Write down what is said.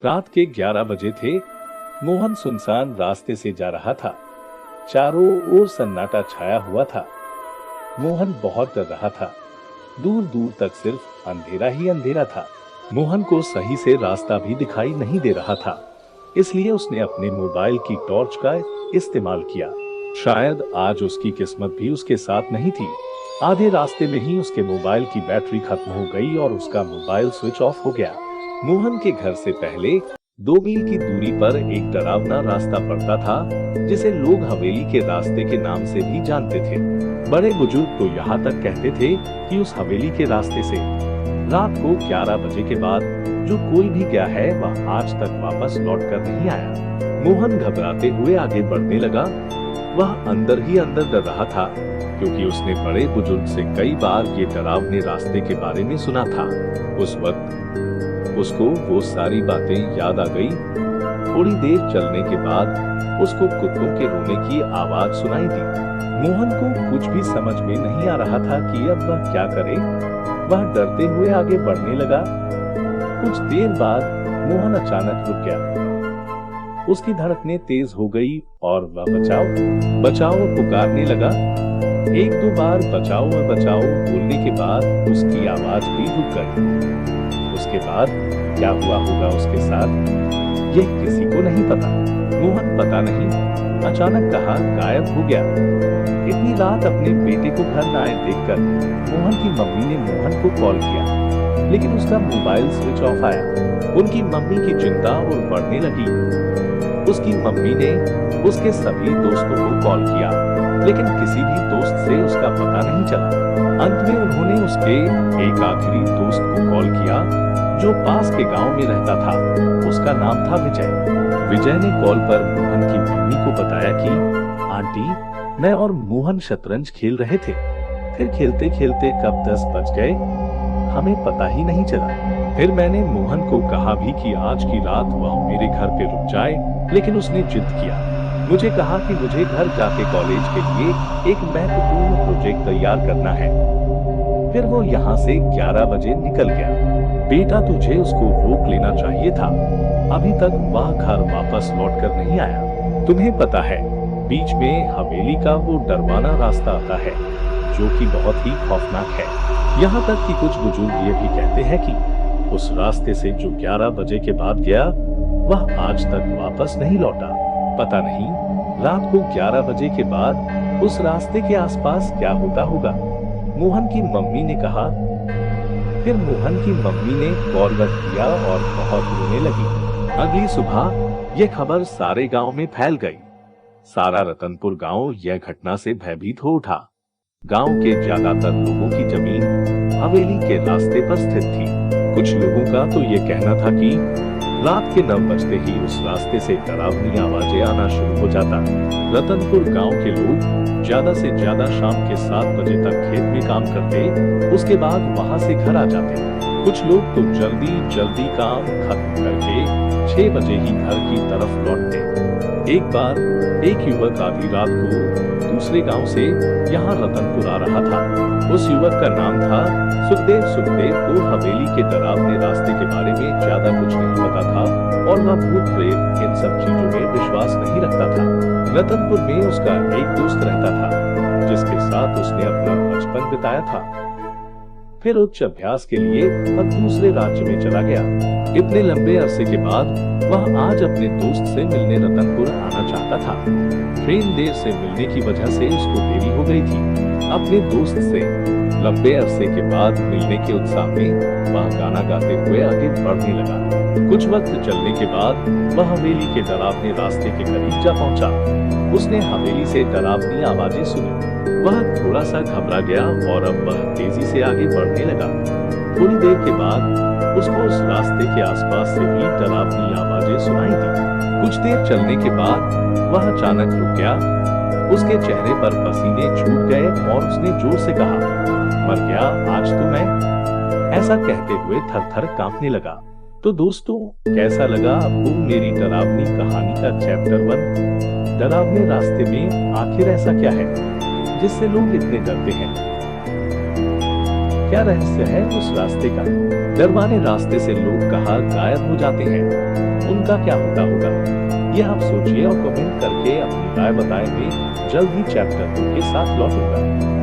रात के 11 बजे थे। मोहन सुनसान रास्ते से जा रहा था। चारों ओर सन्नाटा छाया हुआ था। मोहन बहुत डर रहा था। दूर दूर तक सिर्फ अंधेरा ही अंधेरा था। मोहन को सही से रास्ता भी दिखाई नहीं दे रहा था, इसलिए उसने अपने मोबाइल की टॉर्च का इस्तेमाल किया। शायद आज उसकी किस्मत भी उसके साथ नहीं थी। आधे रास्ते में ही उसके मोबाइल की बैटरी खत्म हो गई और उसका मोबाइल स्विच ऑफ हो गया। मोहन के घर से पहले 2 मील की दूरी पर एक डरावना रास्ता पड़ता था, जिसे लोग हवेली के रास्ते के नाम से भी जानते थे। बड़े बुजुर्ग तो यहाँ तक कहते थे कि उस हवेली के रास्ते से रात को 11 बजे के बाद जो कोई भी गया है वह आज तक वापस लौट कर नहीं आया। मोहन घबराते हुए आगे बढ़ने लगा। वह अंदर ही अंदर डर रहा था, क्योंकि उसने बड़े बुजुर्ग से कई बार ये डरावने रास्ते के बारे में सुना था। उस वक्त उसको वो सारी बातें याद आ गई। थोड़ी देर चलने के बाद उसको कुत्तों के रोने की आवाज सुनाई दी। मोहन को कुछ भी समझ में नहीं आ रहा था कि अब वह क्या करे। वह डरते हुए आगे बढ़ने लगा। कुछ देर बाद मोहन अचानक रुक गया। उसकी धड़कनें तेज हो गई और वह बचाओ बचाओ पुकारने लगा। 1-2 बार बचाओ बचाओ बोलने के बाद उसकी आवाज भी रुक गई। उसके बाद क्या हुआ होगा उसके साथ, यह किसी को नहीं पता। मोहन पता नहीं अचानक कहाँ गायब हो गया। इतनी रात अपने बेटे को घर न आए देखकर मोहन की मम्मी ने मोहन को कॉल किया, लेकिन उसका मोबाइल स्विच ऑफ आया। उनकी मम्मी की चिंता और बढ़ने लगी। उसकी मम्मी ने उसके सभी दोस्तों को कॉल किया, लेकिन किसी भी दोस्त से उसका पता नहीं चला। अंत में उन्होंने उसके एक आखिरी दोस्त को कॉल किया, जो पास के गांव में रहता था। उसका नाम था विजय। विजय ने कॉल पर मोहन की मम्मी को बताया कि आंटी, मैं और मोहन शतरंज खेल रहे थे। फिर खेलते खेलते कब 10 बज गए हमें पता ही नहीं चला। फिर मैंने मोहन को कहा भी कि आज की रात वह मेरे घर पे रुक जाए, लेकिन उसने जिद किया। मुझे कहा कि मुझे घर जाके कॉलेज के लिए एक महत्वपूर्ण प्रोजेक्ट तैयार करना है। फिर वो यहाँ से 11 बजे निकल गया। बेटा, तुझे उसको रोक लेना चाहिए था। अभी तक वह घर वापस लौट कर नहीं आया। तुम्हें पता है, बीच में हवेली का वो डरवाना रास्ता आता है, जो कि बहुत ही खौफनाक है। यहाँ तक कि कुछ बुजुर्ग ये भी कहते हैं कि उस रास्ते से जो 11 बजे के बाद गया वह आज तक वापस नहीं लौटा। पता नहीं रात को 11 बजे के बाद उस रास्ते के आसपास क्या होता होगा। मोहन की मम्मी ने कहा। फिर मोहन की मम्मी ने कॉल रख दिया और बहुत रोने लगी। अगली सुबह यह खबर सारे गांव में फैल गई। सारा रतनपुर गांव यह घटना से भयभीत हो उठा। गांव के ज्यादातर लोगों की जमीन हवेली के रास्ते पर स्थित थी। कुछ लोगों का तो ये कहना था कि रात के 9 बजते ही उस रास्ते से डरावनी आवाजें आना शुरू हो जाता। रतनपुर गांव के लोग ज्यादा से ज्यादा शाम के 7 बजे तक खेत में काम करते, उसके बाद वहां से घर आ जाते। कुछ लोग तो जल्दी जल्दी काम खत्म करके 6 बजे ही घर की तरफ लौटते। एक बार एक युवक आधी रात को दूसरे गांव से यहाँ रतनपुर आ रहा था। उस युवक का नाम था सुखदेव। सुखदेव को हवेली के डरावने रास्ते के बारे में ज्यादा कुछ नहीं पता था और वह भूत प्रेत इन सब चीजों में विश्वास नहीं रखता था। रतनपुर में उसका एक दोस्त रहता था, जिसके साथ उसने अपना बचपन बिताया था। फिर उच्च अभ्यास के लिए वह दूसरे राज्य में चला गया। इतने लंबे अरसे के बाद वह आज अपने दोस्त से मिलने रतनपुर आना चाहता था। ट्रेन देर से मिलने की वजह से उसको देरी हो गई थी। अपने दोस्त से लंबे अरसे के बाद मिलने के उत्साह में वह गाना गाते हुए आगे बढ़ने लगा। कुछ वक्त चलने के बाद वह हवेली के डरावने रास्ते के करीब जा पहुंचा। उसने हवेली से डरावनी आवाजें सुनी। वह थोड़ा सा घबरा गया और अब वह तेजी से आगे बढ़ने लगा। थोड़ी देर के बाद उसको उस रास्ते के आसपास से भी डरावनी आवाजें सुनाई दी। कुछ देर चलने के बाद वह अचानक रुक गया। उसके चेहरे पर पसीने छूट गए और उसने जोर से कहा, मर गया आज तो मैं। ऐसा कहते हुए थर-थर कांपने लगा। तो दोस्तों, कैसा लगा आपको मेरी डरावनी कहानी का चैप्टर 1? डरावने रास्ते में आखिर ऐसा क्या है जिससे लोग इतने डरते हैं? क्या रहस्य है उस रास्ते का? डर वाले रास्ते से लोग कहाँ गायब हो जाते हैं, उनका क्या होता होगा? ये आप सोचिए और कमेंट करके अपनी राय बताएं। मैं जल्द ही चैप्टर 2 के साथ लौटूंगा।